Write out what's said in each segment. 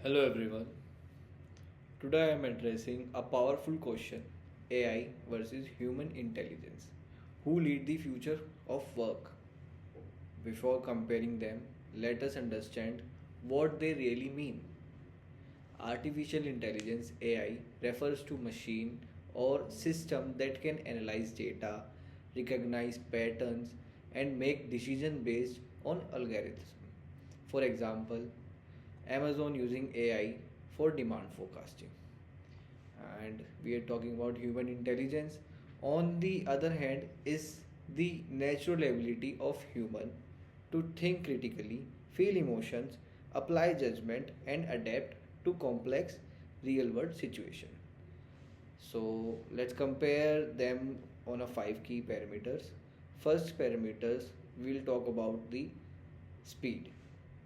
Hello everyone. Today I am addressing a powerful question: AI versus human intelligence. Who lead the future of work? Before comparing them, let us understand what they really mean. Artificial intelligence (AI) refers to machine or system that can analyze data, recognize patterns and make decisions based on algorithms. For example, Amazon using AI for demand forecasting. And we are talking about human intelligence. On the other hand, is the natural ability of human to think critically, feel emotions, apply judgment, and adapt to complex real world situation. So let's compare them on a five key parameters. First parameters, we'll talk about the speed.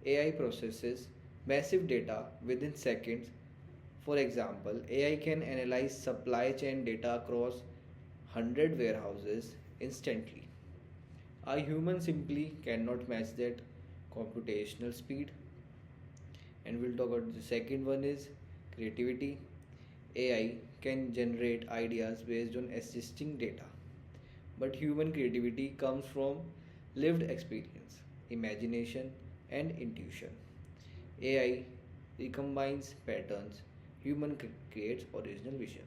AI processes massive data within seconds. For example, AI can analyze supply chain data across 100 warehouses instantly. A human simply cannot match that computational speed. And we'll talk about the second one is creativity. AI can generate ideas based on existing data, but human creativity comes from lived experience, imagination, and intuition. AI recombines patterns, human creates original vision.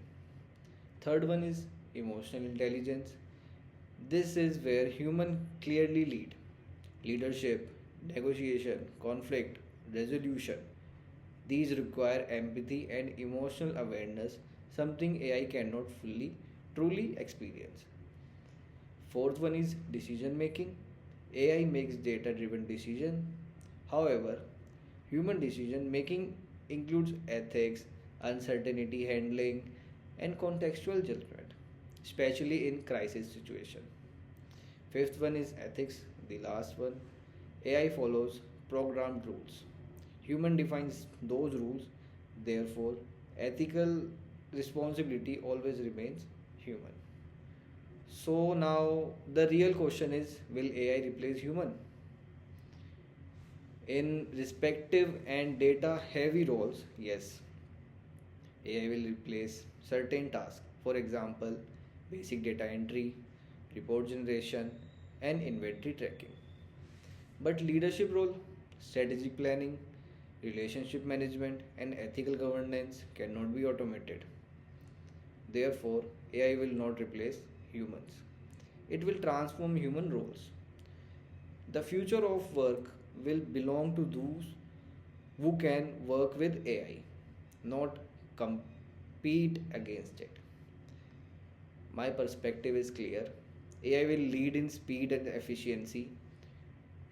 Third one is emotional intelligence. This is where human clearly lead. Leadership, negotiation, conflict, resolution. These require empathy and emotional awareness, something AI cannot fully truly experience. Fourth one is decision making. AI makes data driven decision. However, human decision making includes ethics, uncertainty handling, and contextual judgment, especially in crisis situation. Fifth one is ethics, the last one. AI follows programmed rules. Human defines those rules, therefore, ethical responsibility always remains human. So now the real question is, will AI replace human? In respective and data heavy roles, yes, AI will replace certain tasks. For example, basic data entry, report generation, and inventory tracking. But leadership role, strategic planning, relationship management, and ethical governance cannot be automated. Therefore, AI will not replace humans. It will transform human roles. The future of work will belong to those who can work with AI, not compete against it. My perspective is clear. AI will lead in speed and efficiency.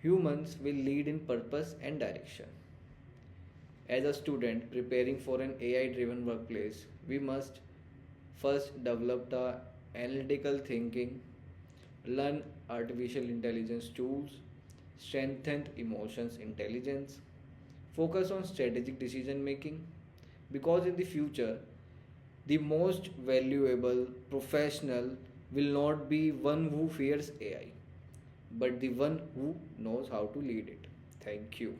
Humans will lead in purpose and direction. As a student preparing for an AI driven workplace, we must first develop the analytical thinking, learn artificial intelligence tools, strengthen emotions intelligence, focus on strategic decision making, because in the future, the most valuable professional will not be one who fears AI, but the one who knows how to lead it. Thank you.